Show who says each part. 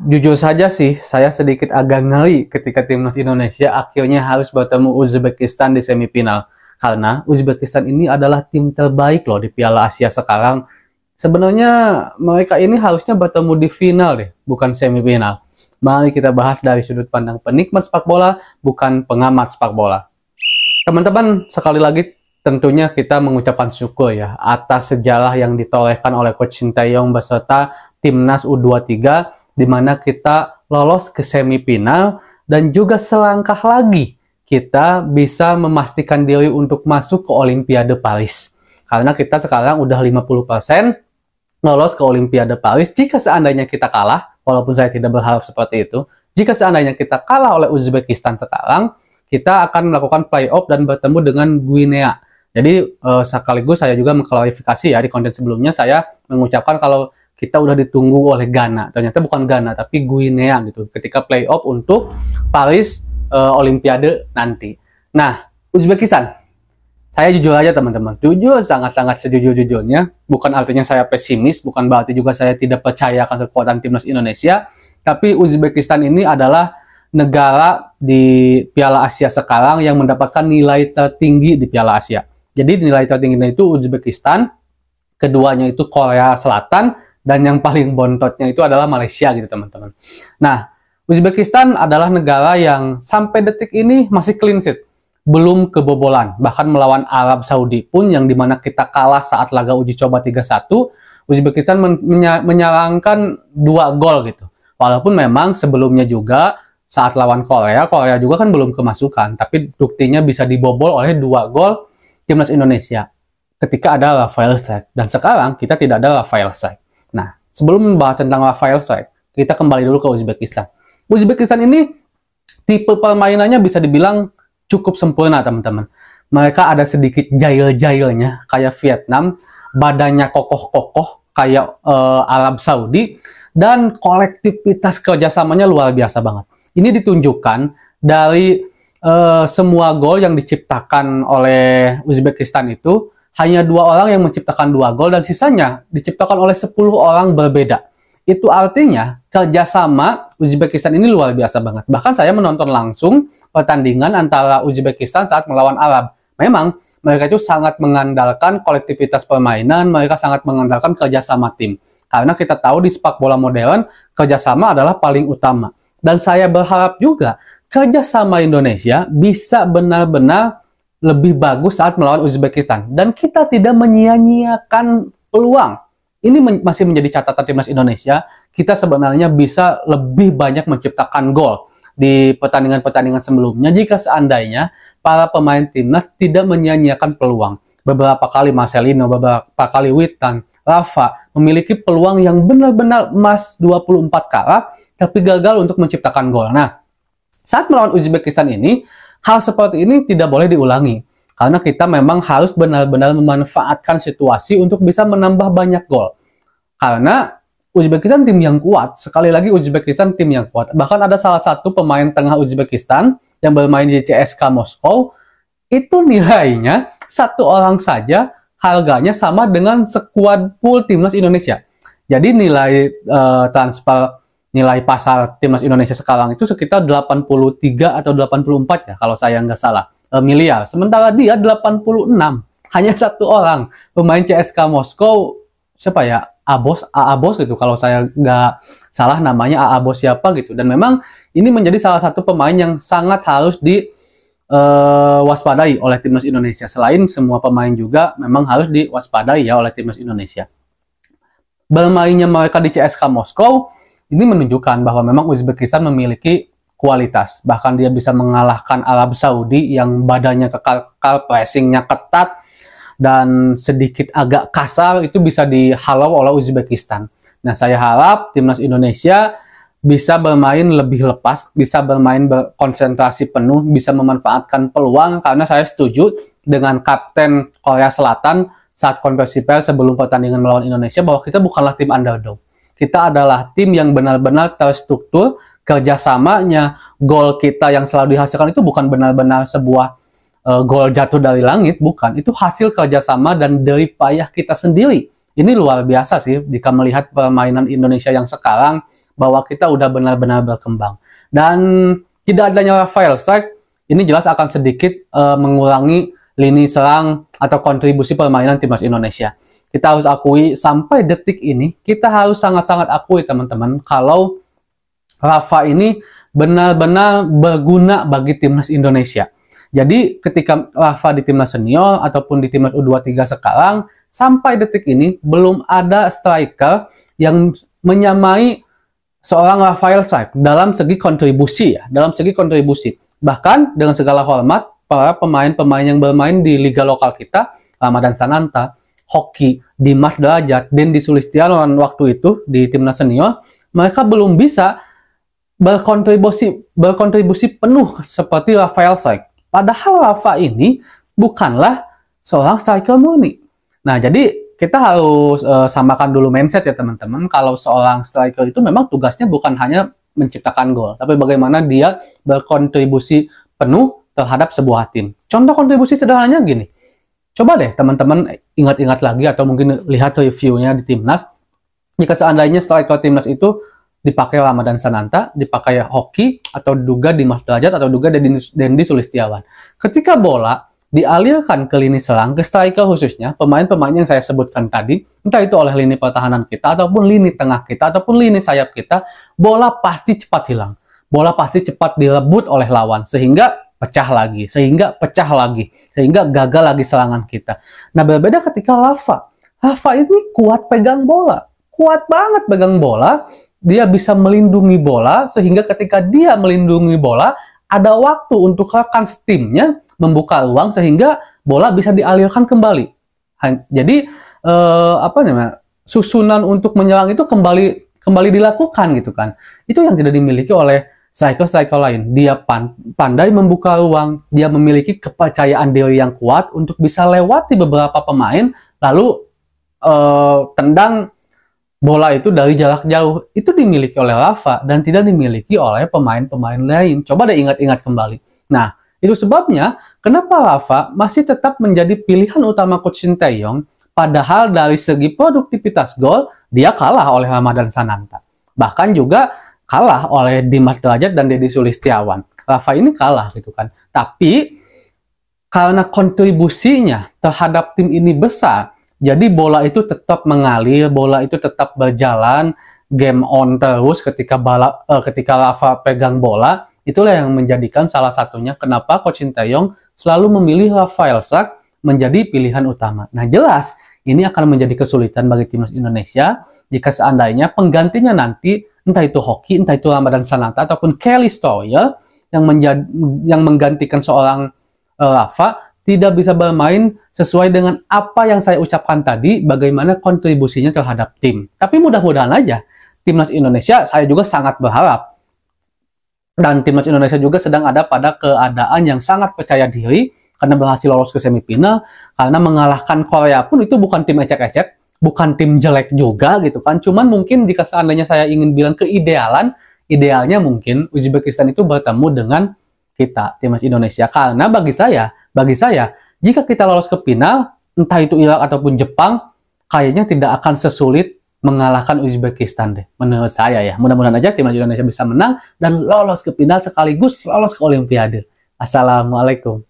Speaker 1: Jujur saja sih, saya sedikit agak ngeri ketika timnas Indonesia akhirnya harus bertemu Uzbekistan di semifinal. Karena Uzbekistan ini adalah tim terbaik loh di Piala Asia sekarang. Sebenarnya mereka ini harusnya bertemu di final deh, bukan semifinal. Mari kita bahas dari sudut pandang penikmat sepak bola, bukan pengamat sepak bola. Teman-teman, sekali lagi tentunya kita mengucapkan syukur ya atas sejarah yang ditorehkan oleh Coach Sintayong beserta timnas U23, di mana kita lolos ke semifinal dan juga selangkah lagi kita bisa memastikan diri untuk masuk ke Olimpiade Paris. Karena kita sekarang udah 50% lolos ke Olimpiade Paris. Jika seandainya kita kalah, walaupun saya tidak berharap seperti itu, jika seandainya kita kalah oleh Uzbekistan sekarang, kita akan melakukan playoff dan bertemu dengan Guinea. Jadi sekaligus saya juga mengklarifikasi ya, di konten sebelumnya saya mengucapkan kalau kita udah ditunggu oleh Ghana. Ternyata bukan Ghana, tapi Guinea gitu. Ketika playoff untuk Paris Olimpiade nanti. Nah, Uzbekistan. Saya jujur aja teman-teman. Jujur, sangat-sangat sejujur-jujurnya. Bukan artinya saya pesimis, bukan berarti juga saya tidak percaya akan kekuatan timnas Indonesia. Tapi Uzbekistan ini adalah negara di Piala Asia sekarang yang mendapatkan nilai tertinggi di Piala Asia. Jadi nilai tertingginya itu Uzbekistan, keduanya itu Korea Selatan, dan yang paling bontotnya itu adalah Malaysia gitu teman-teman. Nah, Uzbekistan adalah negara yang sampai detik ini masih clean sheet, belum kebobolan. Bahkan melawan Arab Saudi pun yang dimana kita kalah saat laga uji coba 3-1, Uzbekistan menyerangkan 2 gol gitu. Walaupun memang sebelumnya juga saat lawan Korea juga kan belum kemasukan, tapi buktinya bisa dibobol oleh 2 gol timnas Indonesia ketika ada Rafael Struijk. Dan sekarang kita tidak ada Rafael Struijk. Nah, sebelum membahas tentang Rafael Struijk, kita kembali dulu ke Uzbekistan. Uzbekistan ini tipe permainannya bisa dibilang cukup sempurna, teman-teman. Mereka ada sedikit jail-jailnya kayak Vietnam, badannya kokoh-kokoh kayak Arab Saudi, dan kolektivitas kerjasamanya luar biasa banget. Ini ditunjukkan dari semua gol yang diciptakan oleh Uzbekistan itu, hanya 2 orang yang menciptakan 2 gol dan sisanya diciptakan oleh 10 orang berbeda. Itu artinya kerjasama Uzbekistan ini luar biasa banget. Bahkan saya menonton langsung pertandingan antara Uzbekistan saat melawan Arab. Memang mereka itu sangat mengandalkan kolektivitas permainan, mereka sangat mengandalkan kerjasama tim. Karena kita tahu di sepak bola modern, kerjasama adalah paling utama. Dan saya berharap juga kerjasama Indonesia bisa benar-benar lebih bagus saat melawan Uzbekistan. Dan kita tidak menyia-nyiakan peluang. Ini masih menjadi catatan timnas Indonesia. Kita sebenarnya bisa lebih banyak menciptakan gol di pertandingan-pertandingan sebelumnya jika seandainya para pemain timnas tidak menyia-nyiakan peluang. Beberapa kali Marcelino, beberapa kali Witan, Rafa memiliki peluang yang benar-benar emas 24 karat, tapi gagal untuk menciptakan gol. Nah, saat melawan Uzbekistan ini, hal seperti ini tidak boleh diulangi. Karena kita memang harus benar-benar memanfaatkan situasi untuk bisa menambah banyak gol. Karena Uzbekistan tim yang kuat. Sekali lagi Uzbekistan tim yang kuat. Bahkan ada salah satu pemain tengah Uzbekistan yang bermain di CSKA Moskow, itu nilainya 1 orang saja harganya sama dengan skuad full timnas Indonesia. Jadi nilai transfer, nilai pasar timnas Indonesia sekarang itu sekitar 83 atau 84 ya, kalau saya nggak salah, miliar. Sementara dia 86. Hanya 1 orang. Pemain CSKA Moskow, siapa ya? Aabos gitu, kalau saya nggak salah namanya Aabos siapa gitu. Dan memang ini menjadi salah satu pemain yang sangat harus diwaspadai oleh timnas Indonesia. Selain semua pemain juga memang harus diwaspadai ya oleh timnas Indonesia. Bermainnya mereka di CSKA Moskow ini menunjukkan bahwa memang Uzbekistan memiliki kualitas. Bahkan dia bisa mengalahkan Arab Saudi yang badannya kekal, pressingnya ketat, dan sedikit agak kasar, itu bisa dihalau oleh Uzbekistan. Nah, saya harap timnas Indonesia bisa bermain lebih lepas, bisa bermain berkonsentrasi penuh, bisa memanfaatkan peluang, karena saya setuju dengan Kapten Korea Selatan saat konversi pers sebelum pertandingan melawan Indonesia bahwa kita bukanlah tim underdog. Kita adalah tim yang benar-benar terstruktur, kerjasamanya, gol kita yang selalu dihasilkan itu bukan benar-benar sebuah gol jatuh dari langit, bukan. Itu hasil kerjasama dan jerih payah kita sendiri. Ini luar biasa sih jika melihat permainan Indonesia yang sekarang, bahwa kita udah benar-benar berkembang. Dan tidak adanya Rafael Strike ini jelas akan sedikit mengurangi lini serang atau kontribusi permainan timnas Indonesia. Kita harus akui sampai detik ini, kita harus sangat-sangat akui teman-teman kalau Rafa ini benar-benar berguna bagi timnas Indonesia. Jadi ketika Rafa di timnas senior ataupun di timnas U23 sekarang, sampai detik ini belum ada striker yang menyamai seorang Rafael Strike dalam segi kontribusi ya, dalam segi kontribusi. Bahkan dengan segala hormat para pemain-pemain yang bermain di liga lokal kita, Ramadhan Sananta, Hoki, Dimas Derajat, Dendi Sulistiawan waktu itu di timnas senior, mereka belum bisa berkontribusi penuh seperti Rafael Strike. Padahal Rafa ini bukanlah seorang striker murni. Nah, jadi kita harus samakan dulu mindset ya teman-teman. Kalau seorang striker itu memang tugasnya bukan hanya menciptakan gol, tapi bagaimana dia berkontribusi penuh terhadap sebuah tim. Contoh kontribusi sederhananya gini. Coba deh teman-teman ingat-ingat lagi atau mungkin lihat reviewnya di timnas. Jika seandainya striker timnas itu dipakai Ramadhan Sananta, dipakai Hoki, atau juga Dimas Derajat, atau juga Dendi Sulistiawan. Ketika bola dialirkan ke lini serang, ke striker khususnya, pemain-pemain yang saya sebutkan tadi, entah itu oleh lini pertahanan kita, ataupun lini tengah kita, ataupun lini sayap kita, bola pasti cepat hilang. Bola pasti cepat direbut oleh lawan, sehingga pecah lagi, sehingga gagal lagi serangan kita. Nah, berbeda ketika Rafa. Rafa ini kuat pegang bola. Kuat banget pegang bola. Dia bisa melindungi bola, sehingga ketika dia melindungi bola, ada waktu untuk rekan timnya membuka ruang, sehingga bola bisa dialirkan kembali. Jadi, susunan untuk menyerang itu kembali dilakukan gitu kan. Itu yang tidak dimiliki oleh striker-striker lain. Dia pandai membuka ruang, dia memiliki kepercayaan diri yang kuat untuk bisa lewati beberapa pemain, lalu tendang bola itu dari jarak jauh. Itu dimiliki oleh Rafa dan tidak dimiliki oleh pemain-pemain lain. Coba deh ingat-ingat kembali. Nah, itu sebabnya kenapa Rafa masih tetap menjadi pilihan utama Coach Sinteyong, padahal dari segi produktivitas gol dia kalah oleh Ramadhan Sananta. Bahkan juga kalah oleh Dimas Derajat dan Dendi Sulistiawan. Rafa ini kalah gitu kan. Tapi karena kontribusinya terhadap tim ini besar, jadi bola itu tetap mengalir, bola itu tetap berjalan, game on terus ketika Rafa pegang bola. Itulah yang menjadikan salah satunya kenapa Coach Sinteyong selalu memilih Rafael Strike menjadi pilihan utama. Nah, jelas ini akan menjadi kesulitan bagi timnas Indonesia jika seandainya penggantinya nanti entah itu Hoki, entah itu Ramadhan Sananta ataupun Kelly Stoyer yang menggantikan seorang Rafa tidak bisa bermain sesuai dengan apa yang saya ucapkan tadi, bagaimana kontribusinya terhadap tim. Tapi mudah-mudahan aja timnas Indonesia, saya juga sangat berharap, dan timnas Indonesia juga sedang ada pada keadaan yang sangat percaya diri karena berhasil lolos ke semifinal, karena mengalahkan Korea pun itu bukan tim ecek-ecek, bukan tim jelek juga gitu kan. Cuman mungkin jika seandainya saya ingin bilang idealnya mungkin Uzbekistan itu bertemu dengan kita, timnas Indonesia. Karena bagi saya, jika kita lolos ke final, entah itu Irak ataupun Jepang, kayaknya tidak akan sesulit mengalahkan Uzbekistan deh, menurut saya ya. Mudah-mudahan aja timnas Indonesia bisa menang dan lolos ke final sekaligus lolos ke Olimpiade. Assalamualaikum.